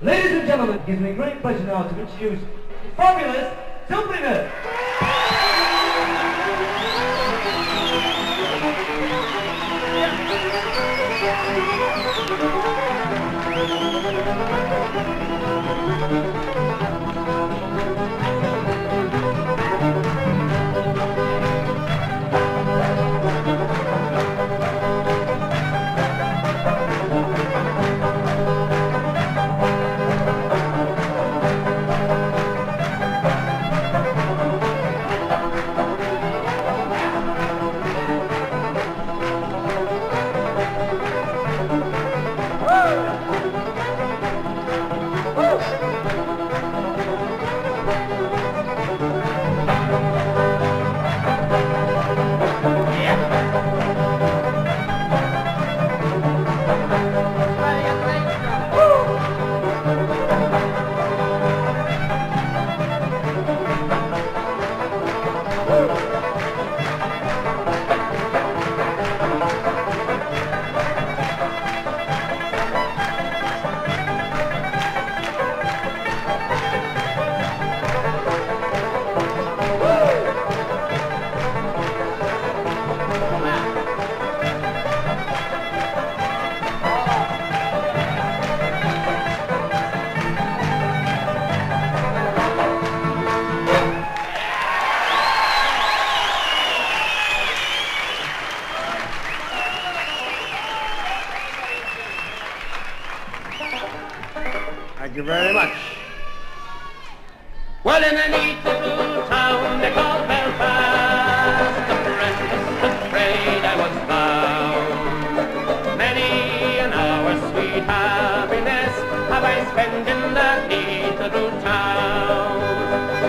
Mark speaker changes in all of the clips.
Speaker 1: Ladies and gentlemen, it gives me great pleasure now to introduce fabulous Dubliners.
Speaker 2: Thank you very much. Well, in a neat little town they call Belfast, apprentice of trade I was bound. Many an hour sweet happiness have I spent in that neat little town.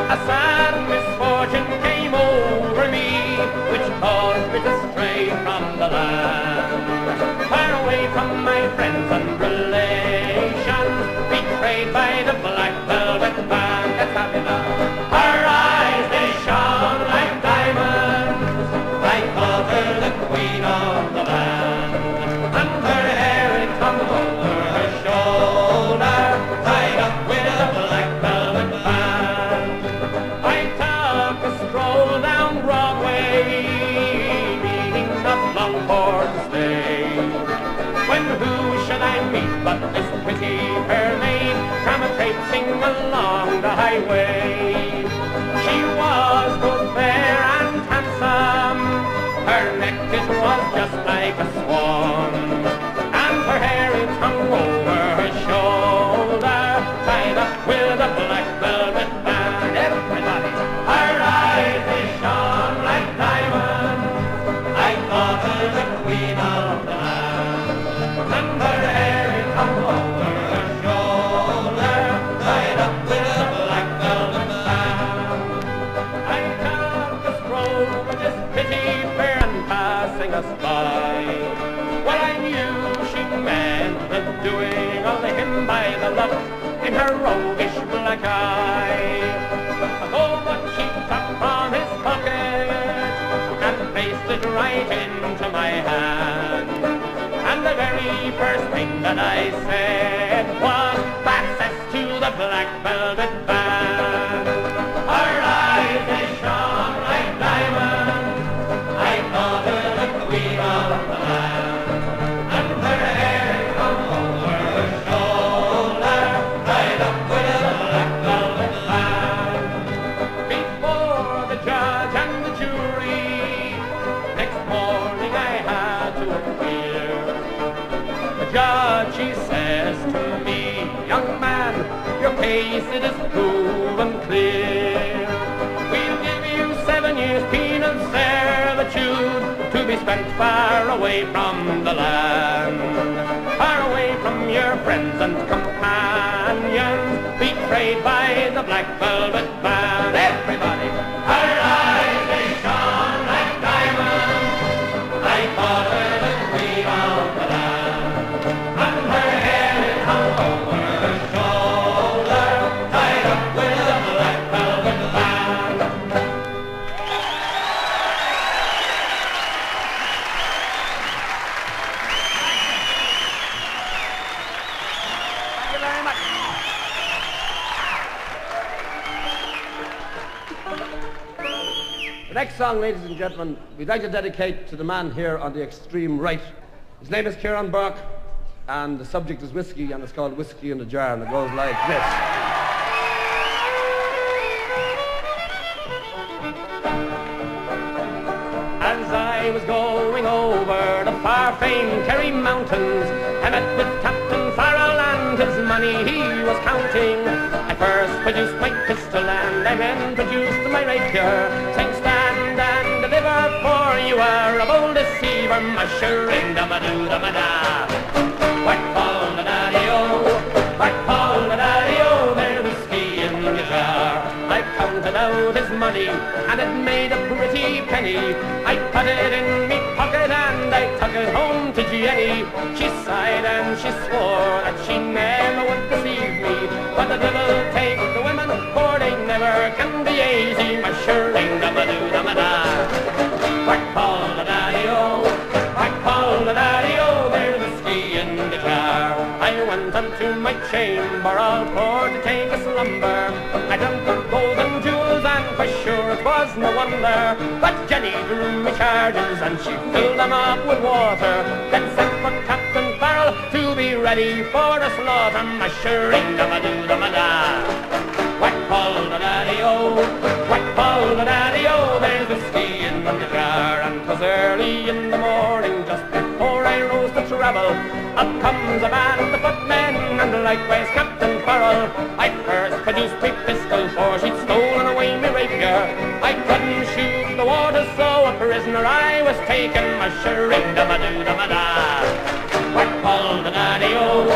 Speaker 2: A sad misfortune came over me, which caused me to stray from the land, far away from my friends and relations, betrayed by the black velvet band. Let's have it now. Her eyes, they shone like diamonds. I called her the queen of the land. And her hair, it hung over her shoulder, tied up with a black velvet band. I took a stroll down Broadway, meeting the Longport stage, when who should I meet but this pretty fair maid come a-traipsing along the highway. She was both fair and handsome, her neck it was just like a swan, and her hair it hung over her shoulder, tied up with a black velvet band. Everybody, her eyes they shone like diamonds. I thought her the queen of the land, and her hair it hung over her shoulder, tied up with a black velvet band. I took a stroll with this pretty fair and passing us by. Well, I knew she meant the doing of him by the love in her roguish black eye. Oh, but she took from his pocket and placed it right into my hand. And the very first thing that I said was access to the black velvet band. Her eyes, they shone like diamonds. I thought her the queen of the land. And her hair hung over her shoulder, tied up with a black velvet band. Before the judge and the jury, next morning I had to appear. The judge, he says to me, young man, your case it is proven clear. We'll give you 7 years penal servitude to be spent far away from the land, far away from your friends and companions, betrayed by the black velvet band. Everybody, her eyes they shone like diamonds. I thought her the queen of the land, and her hair it hung over her shoulder, tied up with a black velvet band. Thank you very much.
Speaker 3: The next song, ladies and gentlemen, we'd like to dedicate to the man here on the extreme right. His name is Kieran Burke, and the subject is whiskey, and it's called Whiskey in the Jar, and it goes like this.
Speaker 2: As I was going over the far-famed Kerry Mountains, I met with Captain Farrell and his money he was counting. I first produced my pistol and I then produced my rapier, saying stand and deliver, for you are a bold deceiver, mushering da-ma-doo-da-ma-da. Whack Paul the daddy-o, whack Paul the daddy-o, there's whiskey in the jar. I counted out his money and it made a pretty penny. I put it in me pocket and I took it home to Jenny. She sighed and she swore that she never would deceive me, but the devil take the women, for they never can be easy, mushering da-ma-doo-da-ma-da. Whack Paul the daddy-o, whack Paul the daddy-o, there's whiskey in the jar. I went unto my chamber all for to take a slumber. I dreamt of golden jewels and for sure it was no wonder, but Jenny drew me charges and she filled them up with water, then sent for Captain Farrell to be ready for the slaughter, mushering da-ma-doo-da-ma-da. Whack Paul the daddy-o, whack Paul the daddy-o, there's whiskey in the jar. And 'twas early in the morning, just before I rose to travel, up comes a man of the footmen, and likewise Captain Farrell. I first produced my pistol, for she'd stolen away my rapier. I couldn't shoot the water, so a prisoner I was taken, mushering da-ma-doo-da-ma-da. Whack Paul the daddy-o,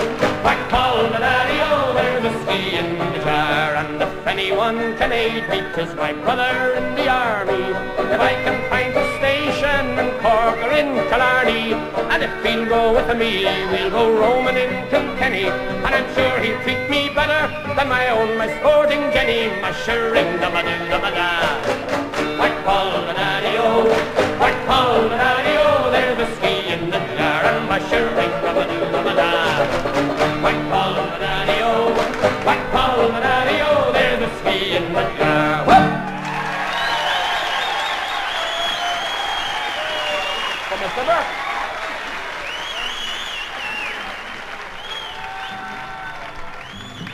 Speaker 2: whack Paul the daddy-o, there's whiskey in the jar. And if anyone can aid me, 'tis my brother in the army. If I can find a station in Cork or in Killarney, and if he'll go with me, we'll go roaming in Kilkenny, and I'm sure he'll treat me better than my sporting Jenny, mushering da-ma-doo-da-ma-da. Whack Paul the daddy-o, whack Paul the daddy-o, there's whiskey in the jar, and mushering da-ma-doo-da-ma-da. Whack Paul the daddy-o, whack Paul the daddy-o, there's whiskey in the jar. Whoop! For Mr. Burke.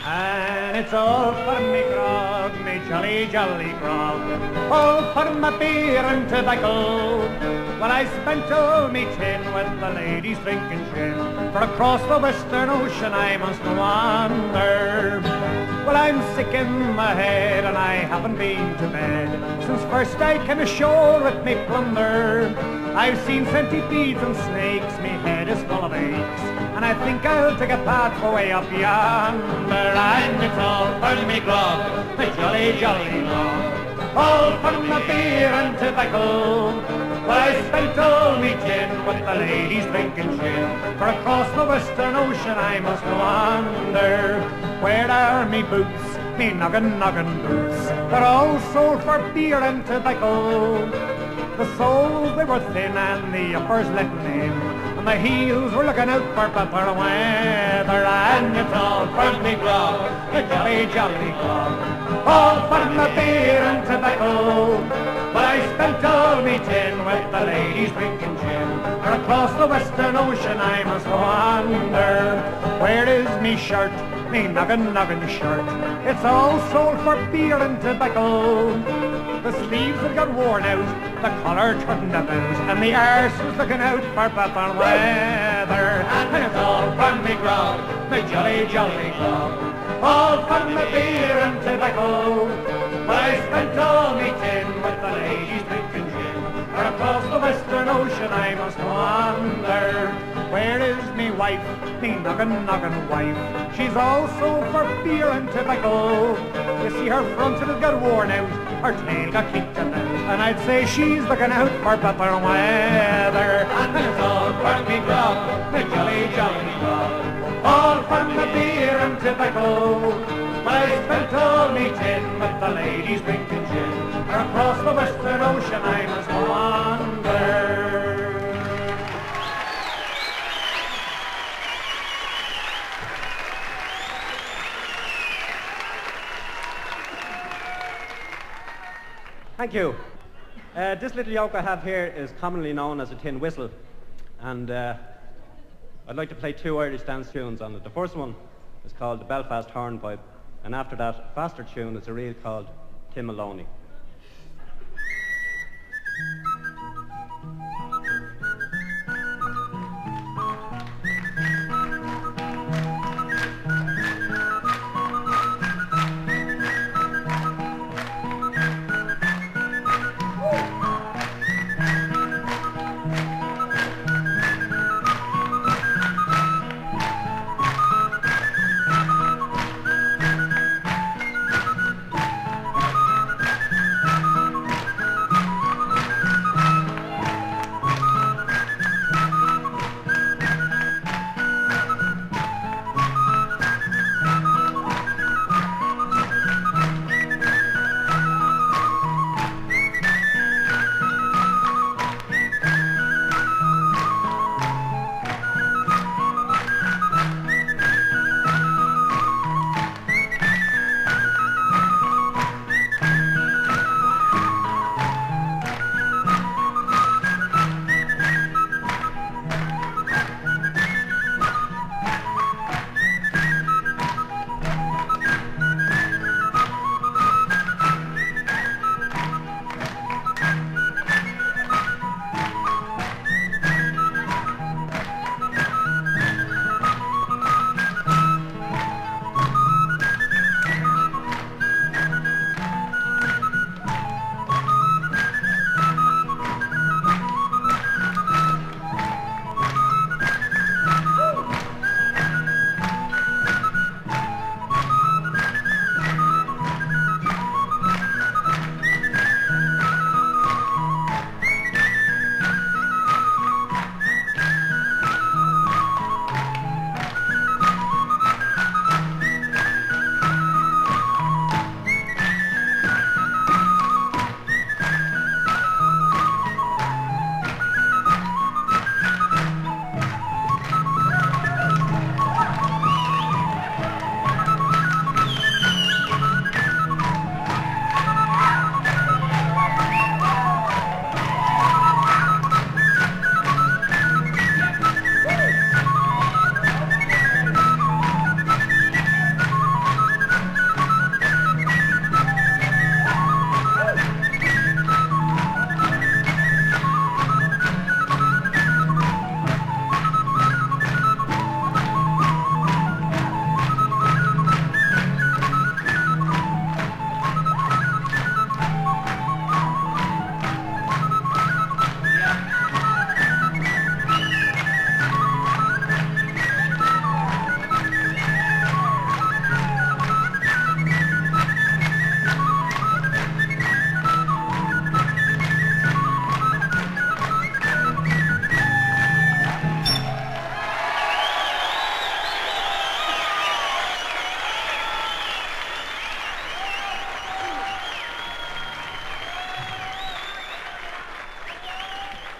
Speaker 1: And it's all for me grog, me jolly, jolly grog, all for my beer and tobacco. Well, I spent all me tin with the ladies drinking gin, for across the Western Ocean I must wander. Well, I'm sick in my head and I haven't been to bed since first I came ashore with me plunder. I've seen centipedes and snakes, me head is full of aches, and I think I'll take a path for way up yonder. And it's all for me grog, my jolly, jolly grog, all for my beer and tobacco. Well, I spent all me tin with the ladies drinking gin, for across the Western Ocean I must wander. Where are me boots, me noggin, noggin boots? They're all sold for beer and tobacco. The soles, they were thin and the uppers letting in, and the heels were looking out for better weather. And it's all for me grog, the jolly, jolly grog, all for my beer and tobacco. But I spent all me tin with the ladies drinking gin, for across the Western Ocean I must wander. Where is me shirt, me noggin, noggin shirt? It's all sold for beer and tobacco. The sleeves had got worn out, the collar turned about, and the arse was looking out for better weather. And it's all for me grog, my jolly, jolly grog, all for my beer and tobacco. But I spent all me tin with the ladies drinking gin, for across the Western Ocean I must wander. Where is me wife, me noggin, noggin wife? She's also for beer and tobacco. You see her front has got worn out, her tail got kicked about, and I'd say she's looking out for better weather. And it's all for me grog, me jolly, jolly grog, all for my beer and tobacco. But I spent all me tin with the ladies drinking gin, for across the Western Ocean I must wander.
Speaker 3: Thank you.
Speaker 4: This little yoke I have here is commonly known as a tin whistle, and I'd like to play 2 Irish dance tunes on it. The first one is called the Belfast Hornpipe, and after that, a faster tune is a reel called Tim Maloney.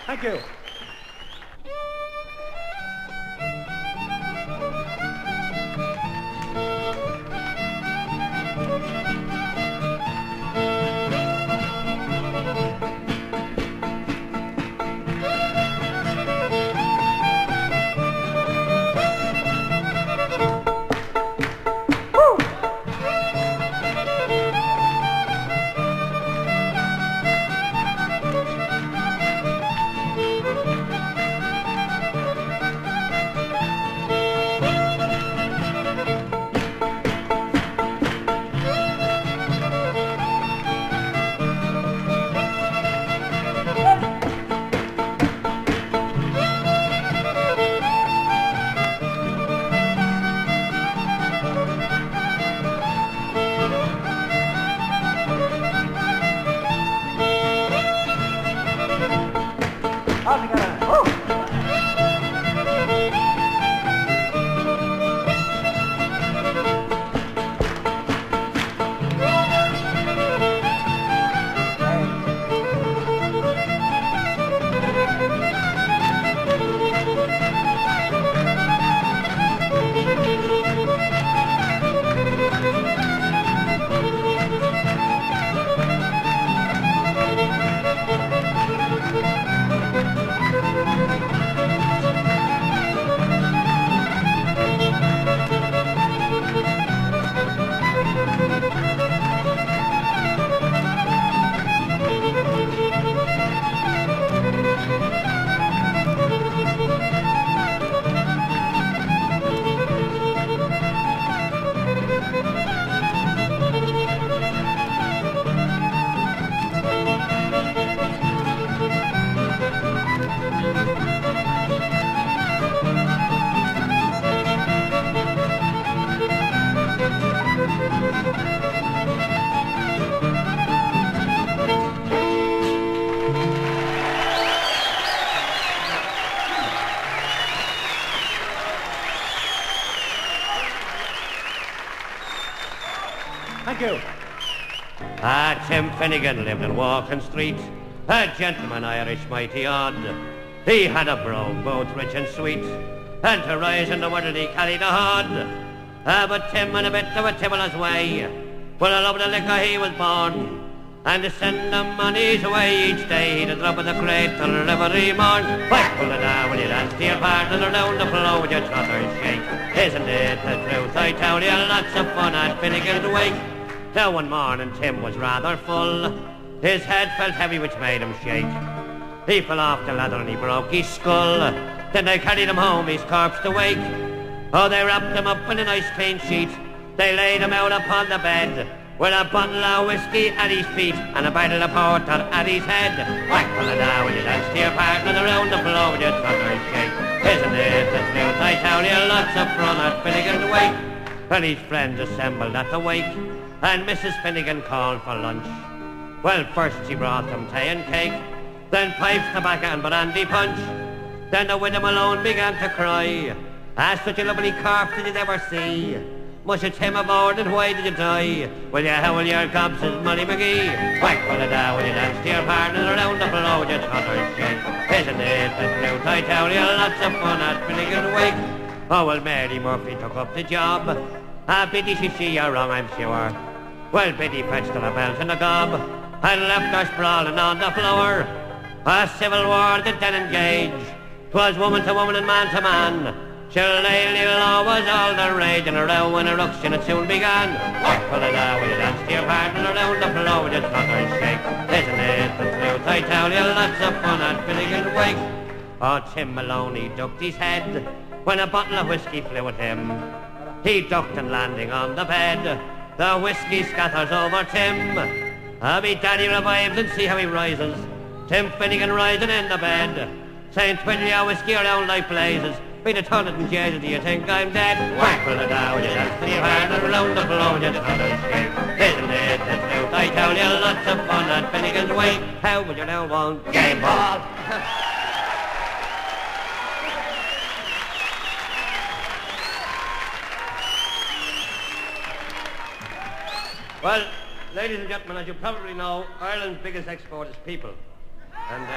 Speaker 4: Thank you. Thank you.
Speaker 2: Tim Finnigan lived in Walking Street, a gentleman Irish mighty odd. He had a brogue both rich and sweet, and to rise in the world he carried a hod. But Tim had a bit of a tibbler's way, for a love of the liquor he was born, and to send him on his way each day, he'd a drop of the cradle every morn. Why, pull it down when you dance to your partner around the floor with your trotters shake. Isn't it the truth? I tell you, lots of fun at Finnigans Wake. Now one morning Tim was rather full, his head felt heavy which made him shake. He fell off the ladder and he broke his skull, then they carried him home, his corpse to wake. Oh, they wrapped him up in a nice clean sheet, they laid him out upon the bed, with a bottle of whiskey at his feet and a bottle of porter at his head. Whack pull it down when you dance to your partner around the floor with your trotters shake. Isn't it the truth? I tell you, lots of fun at Finnigans Wake. Well, his friends assembled at the wake, and Mrs. Finnigan called for lunch. Well, first she brought them tea and cake, then pipes, tobacco and brandy punch. Then the widow Maloney began to cry. Such a lovely corpse did you ever see? Much a Tim aboard and why did you die? Well, you howl your gobs, says Molly McGee. Whack pull it down when you dance to your partner around the floor with your trotters shake. Isn't it the truth? I tell you, lots of fun at Finnigans Wake. Oh, well, Mary Murphy took up the job. Biddy, she wrong, I'm sure. Well, Biddy fetched her a belt and a gob, and left her sprawling on the floor. A civil war did then engage, 'twas woman to woman and man to man. Shillelagh law was all the rage, and a row and a ruction it soon began. Whack pull it down when you dance to your partner around the floor with your trotters shake. Isn't it the truth? I tell you, lots of fun at Finnigans Wake. Oh, Tim Maloney ducked his head when a bottle of whiskey flew at him. He ducked and landing on the bed, the whiskey scatters over Tim. Me daddy revives and see how he rises. Tim Finnigan rising in the bed, saying, twiddle your whiskey around like blazes. Be the toilet and jazz, do you think I'm dead? Whack pull it down, you dance to your partner around the floor, you trotters shake. Isn't it the truth? I tell you, lots of fun at Finnigans Wake. How would you now want game ball? Well, ladies and gentlemen, as you probably know, Ireland's biggest export is people. And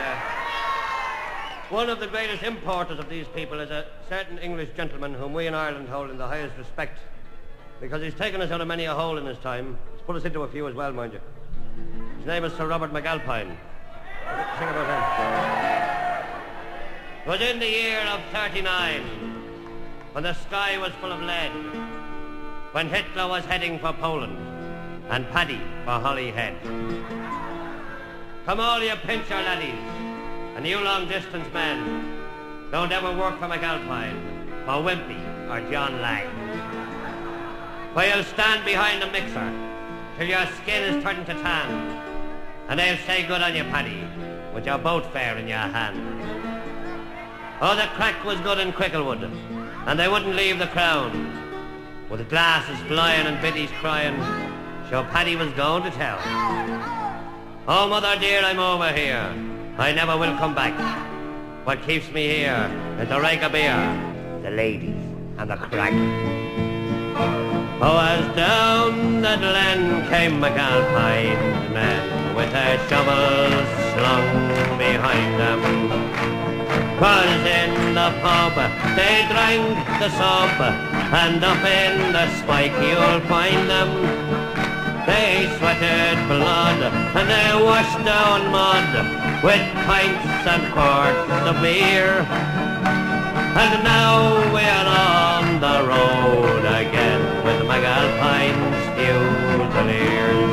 Speaker 2: one of the greatest importers of these people is a certain English gentleman whom we in Ireland hold in the highest respect, because he's taken us out of many a hole in his time. He's put us into a few as well, mind you. His name is Sir Robert McAlpine. Sing about him. It was in the year of 39, when the sky was full of lead, when Hitler was heading for Poland, and Paddy for Holyhead. Come all you pincher laddies, and you long-distance men, don't ever work for McAlpine, for Wimpy, or John Lang. For you'll stand behind the mixer till your skin is turned to tan, and they'll say good on you, Paddy, with your boat fare in your hand. Oh, the crack was good in Cricklewood, and they wouldn't leave the crown, with the glasses flying and biddies crying, so Paddy was going to tell. Oh, mother dear, I'm over here, I never will come back. What keeps me here is the rake of beer, the ladies, and the crack. Oh, as down the glen came McAlpine's men, with their shovels slung behind them. 'Cause in the pub they drank the sub, and up in the spike you'll find them. They sweated blood and they washed down mud with pints and quarts of beer. And now we're on the road again with McAlpines Fusiliers.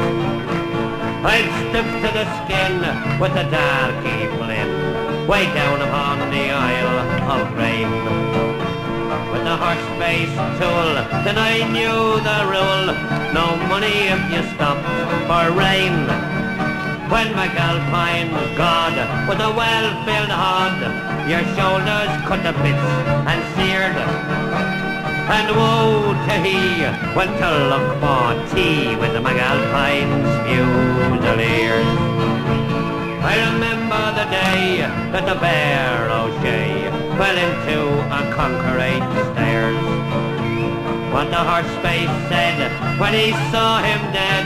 Speaker 2: I'd stoop to the skin with the darky flint, way down upon the Isle of Rain. With the horse-faced tool, then I knew the rule, no money if you stopped for rain. When McAlpine was God, with a well-filled hod, your shoulders cut to bits and seared. And woe to he went to look for tea with the McAlpines Fusiliers. I remember the day that the Bear O'Shea fell into a concrete stairs. what the horse face said when he saw him dead.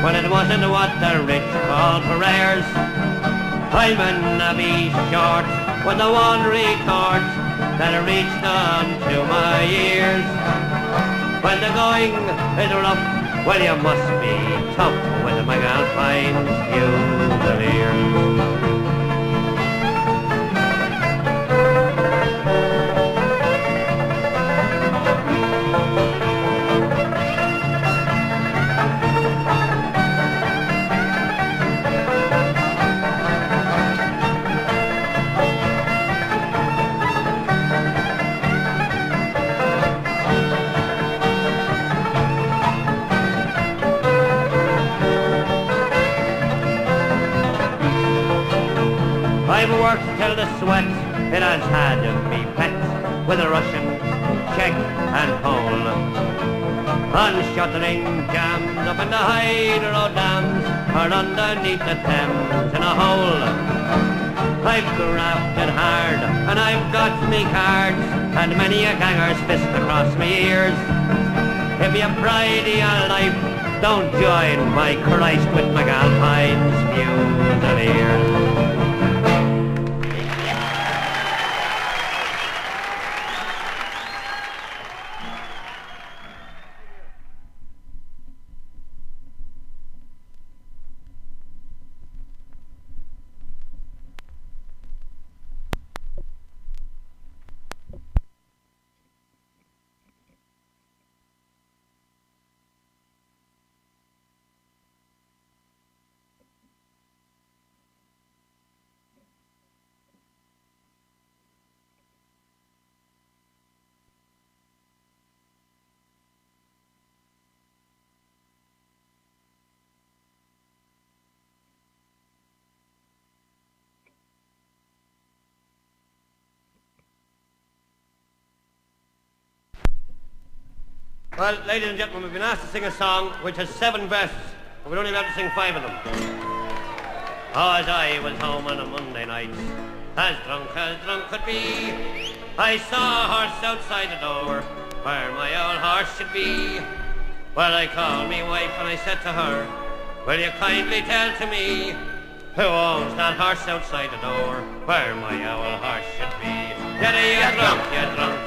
Speaker 2: Well, it wasn't what the rich call prayers. I'm a be short with the one retort that reached on to my ears. When the going is rough, well, you must be tough with the McAlpines Fusiliers. I've worked till the sweat, it has had me pet with a Russian check and pole. On shuttering jams up in the hydro dams or underneath the Thames in a hole. I've grafted hard and I've got me cards and many a ganger's fist across me ears. If you pride of your life, don't join my Christ with McAlpines Fusiliers. Well, ladies and gentlemen, we've been asked to sing a song which has 7 verses, but we're only allowed to sing 5 of them. Oh, as I was home on a Monday night, as drunk could be, I saw a horse outside the door, where my old horse should be. Well, I called me wife and I said to her, will you kindly tell to me, who owns that horse outside the door, where my old horse should be? You're drunk,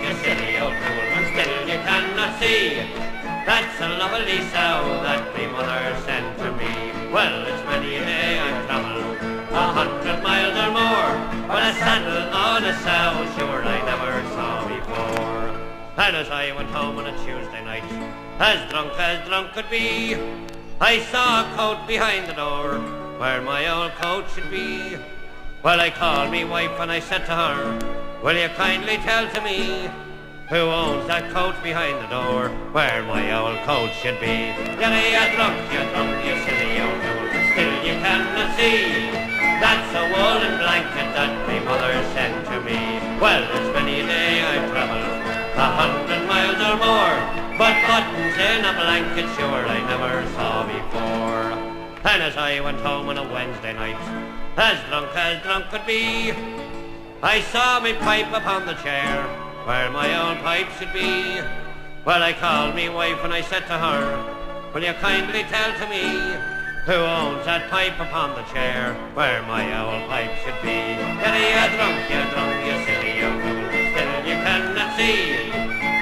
Speaker 2: you silly old fool, and still you cannot see. That's a lovely sow that my mother sent to me. Well, it's many a day I've travelled 100 miles or more, but a saddle on a sow, sure I never saw before. And as I went home on a Tuesday night, as drunk could be, I saw a coat behind the door, where my old coat should be. Well, I called me wife and I said to her, will you kindly tell to me, who owns that coat behind the door, where my old coat should be? You're drunk, you silly old fool, still you cannot see. That's a woolen blanket that my mother sent to me. Well, it's many a day I've travelled 100 miles or more, but buttons in a blanket sure I never saw before. And as I went home on a Wednesday night, as drunk could be, I saw me pipe upon the chair, where my old pipe should be. Well, I called me wife and I said to her, will you kindly tell to me, who owns that pipe upon the chair, where my old pipe should be? You're drunk, you silly old fool, still you cannot see.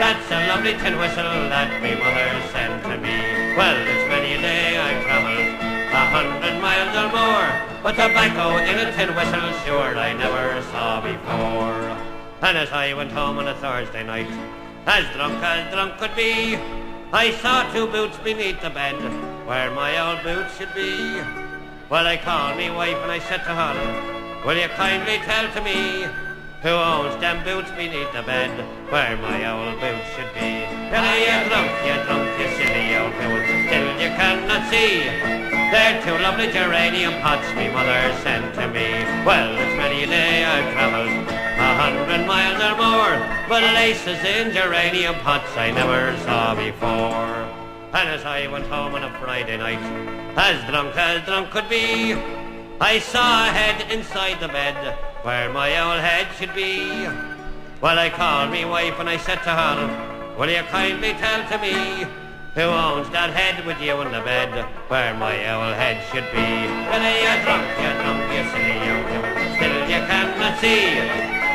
Speaker 2: That's a lovely tin whistle that my mother sent to me. Well, it's many a day I've travelled 100 miles or more, but tobacco in a tin whistle sure I never saw before. And as I went home on a Thursday night, as drunk could be, I saw 2 boots beneath the bed, where my old boots should be. Well, I called me wife and I said to her, will you kindly tell to me, who owns them boots beneath the bed, where my old boots should be? You're drunk, you silly old fool, still you cannot see. They're 2 lovely geranium pots me mother sent to me. Well, it's many a day I've travelled 100 miles or more, but laces in geranium pots I never saw before. And as I went home on a Friday night, as drunk could be, I saw a head inside the bed, where my old head should be. Well, I called me wife and I said to her, Will you kindly tell to me who owns that head with you in the bed where my owl head should be? Well, you drunk, you silly young, still you cannot see.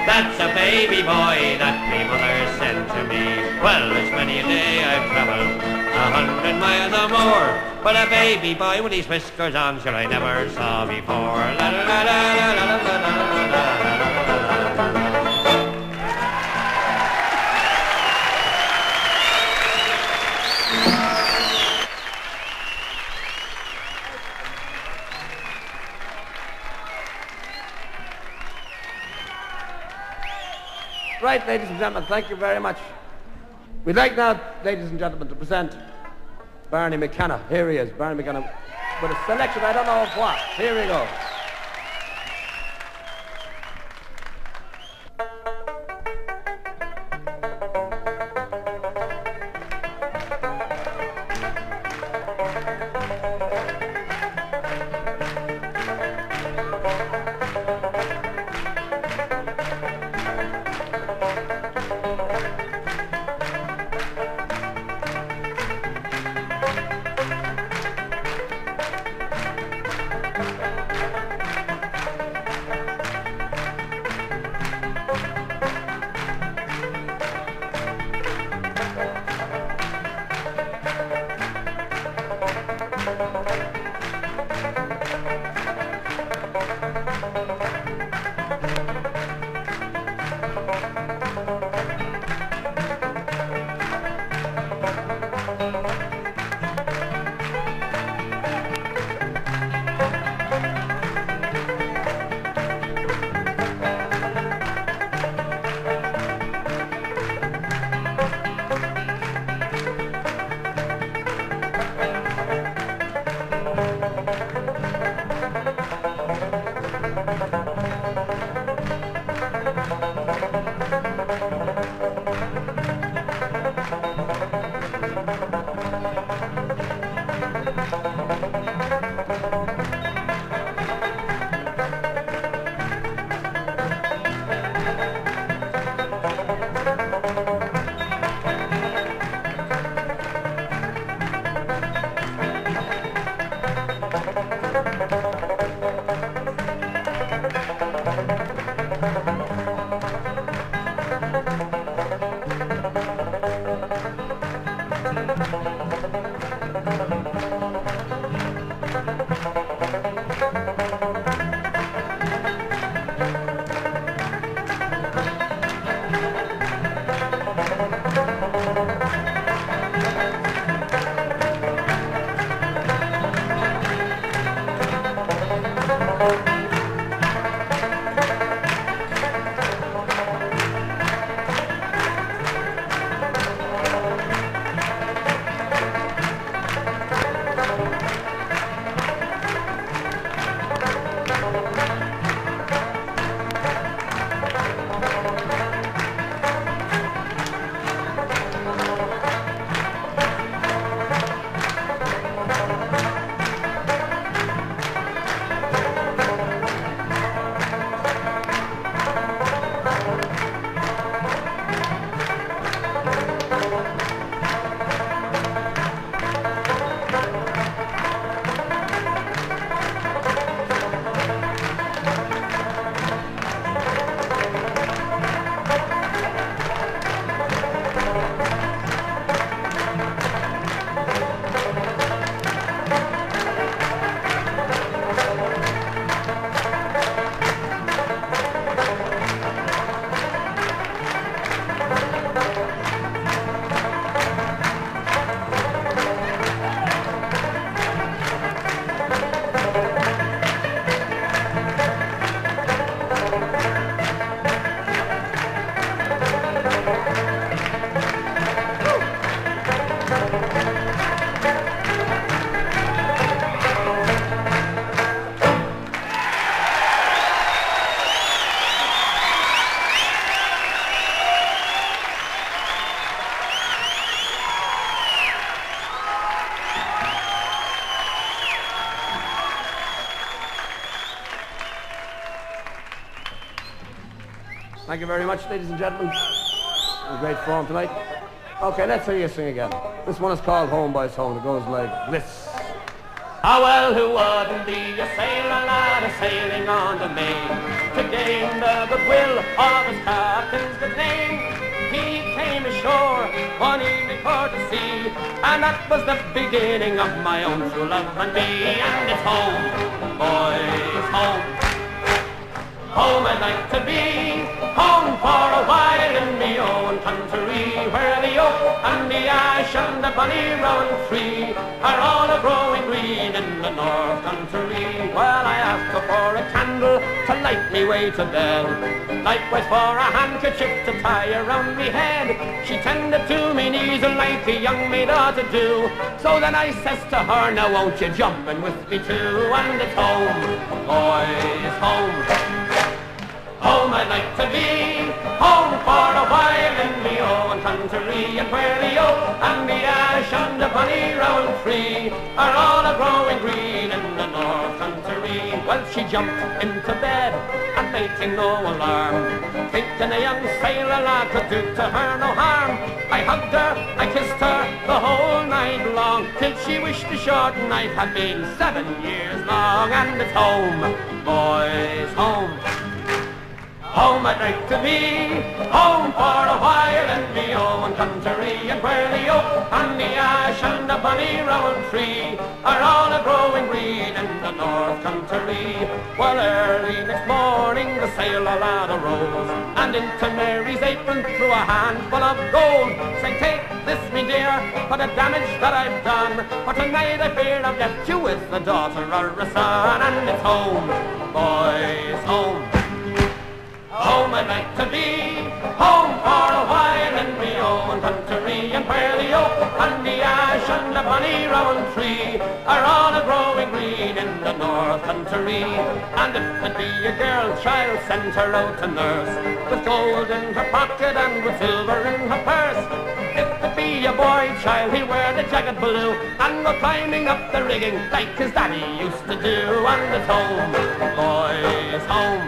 Speaker 2: That's a baby boy that me mother sent to me. Well, it's many a day I've travelled 100 miles or more, but a baby boy with his whiskers on, sure I never saw before. La la la la la la la la la la.
Speaker 3: Right, ladies and gentlemen, thank you very much. We'd like now, ladies and gentlemen, to present Barney McKenna. Here he is, Barney McKenna, with a selection, I don't know of what. Here we go. Thank you very much, ladies and gentlemen. A great form tonight. Okay, let's hear you sing again. This one is called Home Boys Home. It goes like this.
Speaker 2: Ah, well, who wouldn't be a sailor lad a-sailing on the main to gain the goodwill of his captain's good name? He came ashore one evening for to sea, and that was the beginning of my own true love and me. And it's home, boys, home. Home I'd like to be, home for a while in me own country, where the oak and the ash and the bonny rowan tree are all a-growing green in the north country. Well, I asked her for a candle to light me way to bed, likewise for a handkerchief to tie around me head. She tended to me knees like a young maid ought to do. So then I says to her, now won't you jump in with me too? And it's home, boys, home. Home I'd like to be, home for a while in me own country, and where the oak and the ash and the bonny rowan tree are all a-growing green in the north country. Well, she jumped into bed and making no alarm, thinking a young sailor lad could do to her no harm. I hugged her, I kissed her the whole night long, till she wished the short night had been 7 years long. And it's home, boys, home. Home I'd like to be, home for a while in me own country, and where the oak and the ash and the bonny rowan tree are all a-growing green in the north country. Well, early next morning the sailor lad arose, and into Mary's apron threw a handful of gold, saying, take this, me dear, for the damage that I've done, for tonight I fear I've left you with a daughter or a son. And it's home, boys, home. Home I'd like to be, home for a while in me own country, and where the oak and the ash and the bonny rowan tree are all a-growing green in the north country. And if it be a girl child, send her out to nurse, with gold in her pocket and with silver in her purse. If it be a boy child, he'll wear the jacket blue and go climbing up the rigging like his daddy used to do. And it's home, boys, home.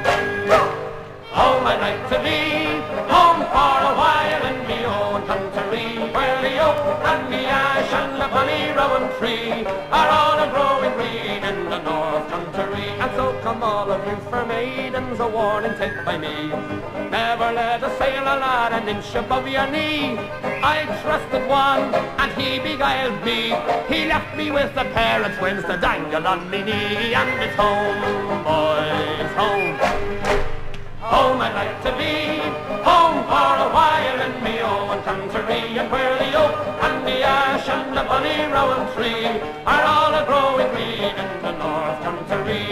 Speaker 2: Home I'd like to be, home for a while in me own country, where the oak and the ash and the bonny rowan tree are all a-growing green in the north country. And so come all of you fair maidens, a warning take by me, never let a sailor lad an inch above your knee. I trusted one and he beguiled me, he left me with a pair of twins to dangle on me knee. And it's home, boys, home. Home I'd like to be, home for a while in me own country, and where the oak and the ash and the bonny rowan tree are all a-growing green in the north country.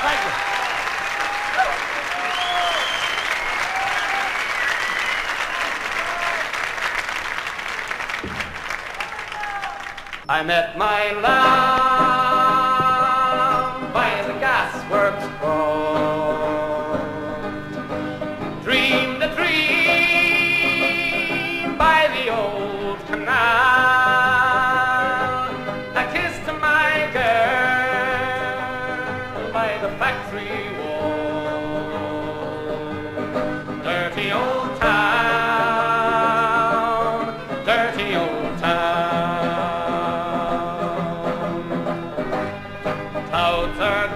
Speaker 2: Thank you. I met my love by the gasworks croft, dreamed a dream by the old canal. I kissed my girl by the factory wall. Dirty old town, dirty old town. Clouds are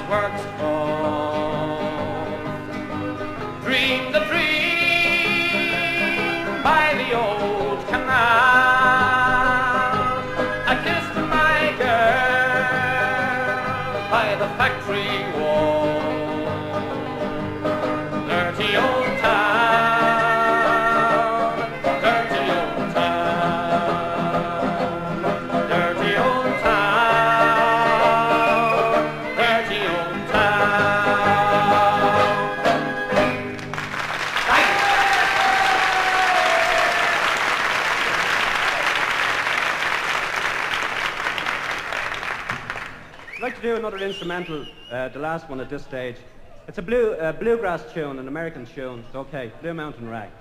Speaker 2: works for. Dream the dream by the old canal. I kissed my girl by the factory wall. Dirty old town, dirty old town, dirty old town, dirty old town. Thank you.
Speaker 4: I'd like to do another instrumental, the last one at this stage. It's a bluegrass tune, an American tune. It's okay, Blue Mountain Rag.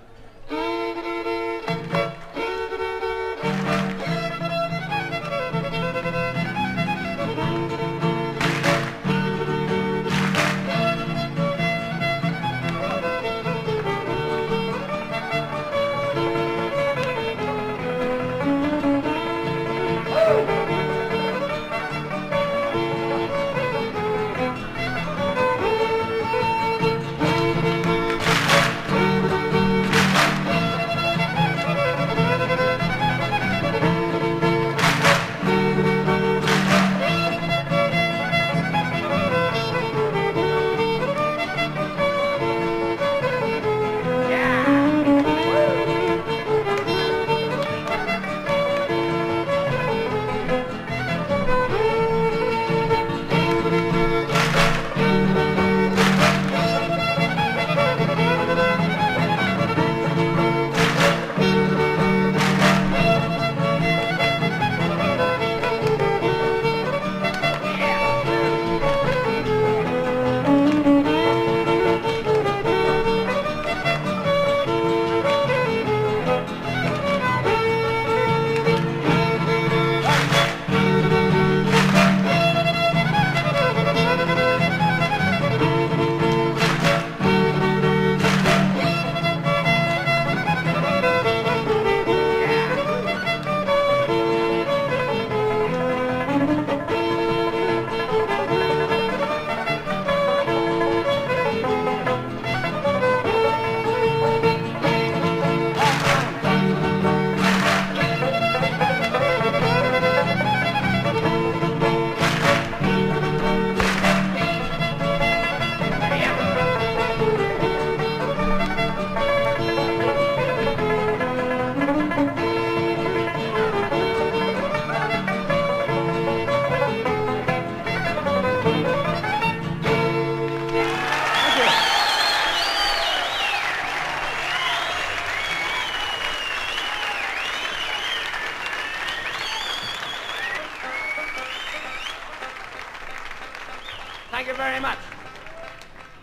Speaker 3: Thank you very much.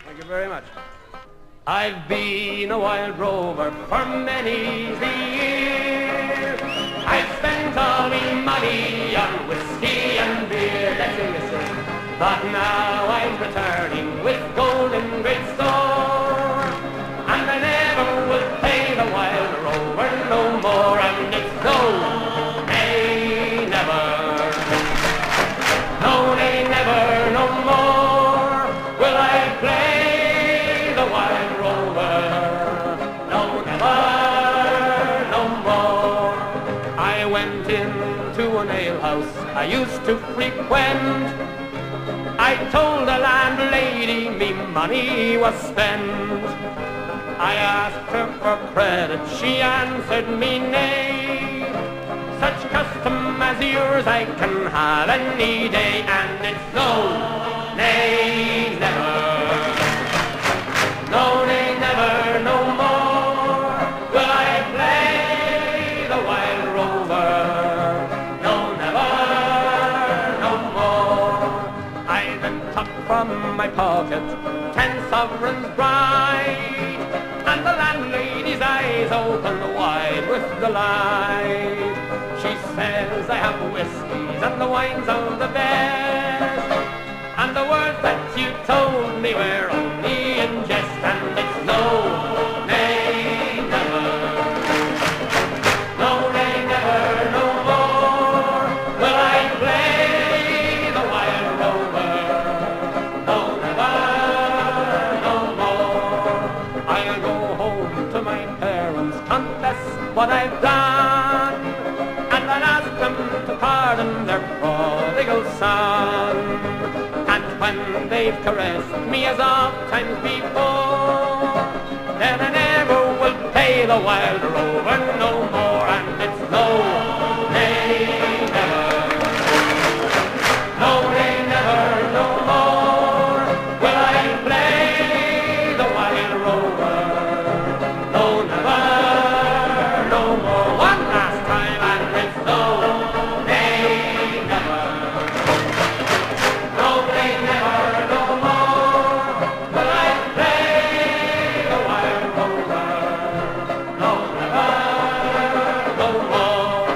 Speaker 3: Thank you very much.
Speaker 2: I've been a wild rover for many years. I've spent all my money on whiskey and beer. Let's sing this song. But now I'm returning with gold in great store, and I never will pay the wild rover no more. And it's no, nay, never. No, nay, never, no more will I play the wild rover. No, never, no more. I went into an alehouse I used to frequent. I told the landlady me money was spent. I asked her for credit, she answered me nay. Such custom as yours I can have any day, and it's no, nay, never. No, nay, never, no more will I play the wild rover. No, never, no more. I then took from my pocket 10 sovereigns bright, and the landlady's eyes opened wide with delight. She says I have whiskies and the wines of the best, and the words that you told me were only in jest, and it's no, nay, never. No, nay, never, no more will I play the wild rover. No, caressed me as oft times before. Then I never will play the Wild Rover no more, and it's no, nay, never. No, nay, never, no more will I play the Wild Rover. No, never, no more. One last time, and it's no, nay, never. No, nay, never, no more will I play the Wild Rover. No, never, no more.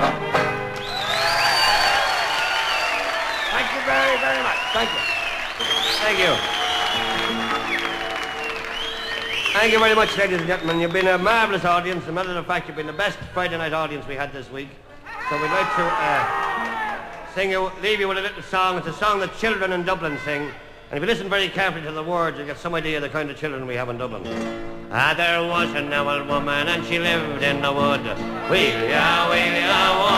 Speaker 3: Thank you very, very much. Thank you. Thank you. Thank you very much, ladies and gentlemen. You've been a marvellous audience. As a matter of fact, you've been the best Friday night audience we had this week. So we'd like to leave you with a little song. It's a song that children in Dublin sing. And if you listen very carefully to the words, you'll get some idea of the kind of children we have in Dublin. There was an old woman and she lived in the wood. Weila Waile.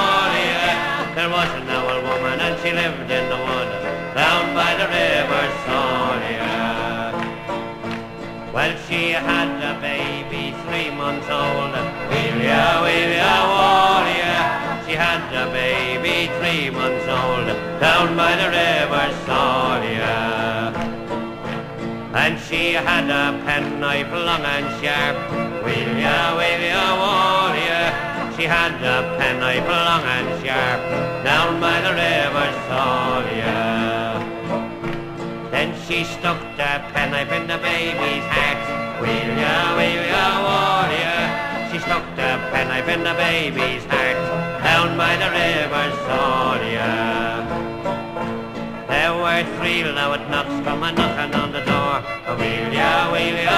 Speaker 3: There was an old woman and she lived in the wood, down by the river Fermoy. Well, she had a baby 3 months old. Weila Waile. She had a baby 3 months old, down by the river Fermoy. And she had a penknife long and sharp. Weila Waile. She had a penknife long and sharp, down by the river Fermoy. Then she stuck the penknife in the baby's heart. Weila Waile. She stuck the penknife in the baby's heart, down by the river Fermoy. There were 3 loud knocks from a knocking on the door. Weila Waile.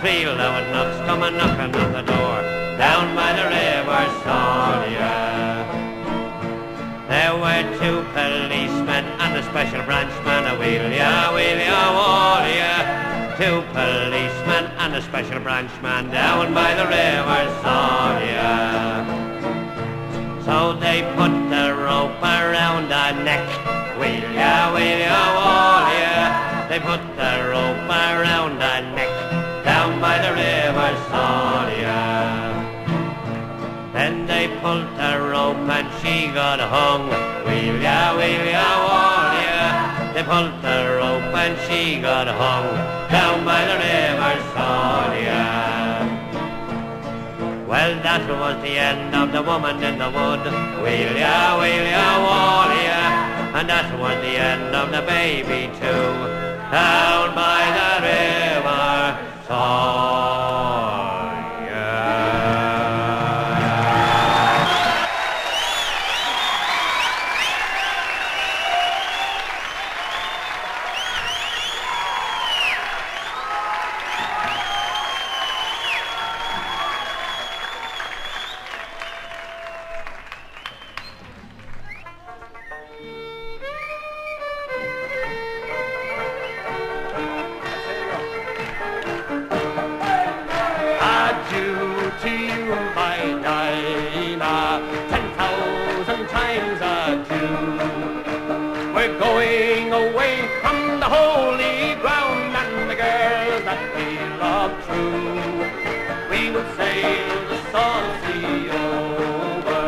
Speaker 3: 3 loud knocks come a knocking on the door, down by the river Fermoy. There were 2 policemen and a special branchman. Weila Waile. 2 policemen and a special branchman, down by the river Fermoy. So they put the rope around her neck. Weila Waile. They put the rope around her neck, down by the river Fermoy. Then they pulled the rope and she got hung. Weila Waile. They pulled the rope and she got hung, down by the river Fermoy. Well, that was the end of the woman in the wood. Weila Waile. And that was the end of the baby too, down by the river Fermoy.
Speaker 2: Going away from the holy ground and the girls that we love true. We will sail the salt sea over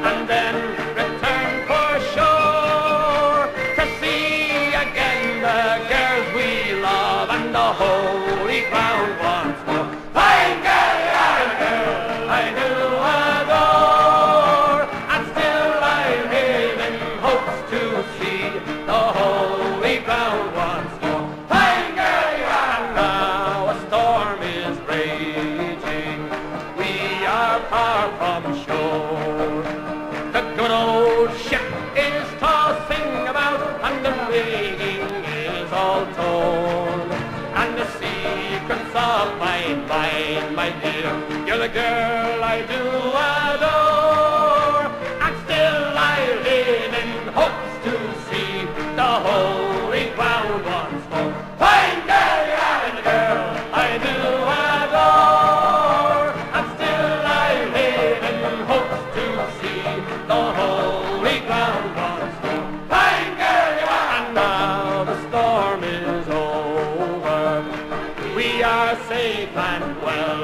Speaker 2: and then return for shore to see again the girls we love and the holy ground once more. Fine girl, you're a girl I do adore, and still I live in hopes to see the holy ground once more. Fine girl, you are. Now a storm is raging. We are far from shore. The good old ship is tossing about, and the rigging is all torn. And the secrets of my mind, my dear, you're the girl I do adore, and still I live in hopes to see the holy ground once more. Fine girl, you're the girl I do adore, and still I live in hopes to see the holy ground once more. Fine girl, you are. And now the storm we are safe and well.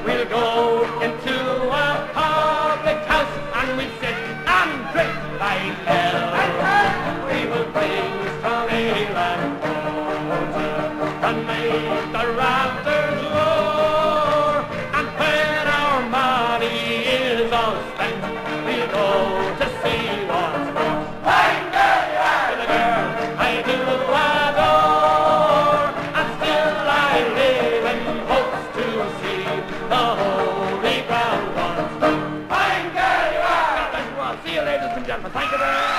Speaker 2: We'll go into a public house and we'll sit and drink like hell. We will bring strong ale and porter and make the rafters roar. And when our money is all spent, we'll go to see once more. Fine girl you are! To the girl I do adore, and still I live in hopes to see the holy ground once more. Fine girl you are! God bless you all. See you, ladies and gentlemen. Thank you very much.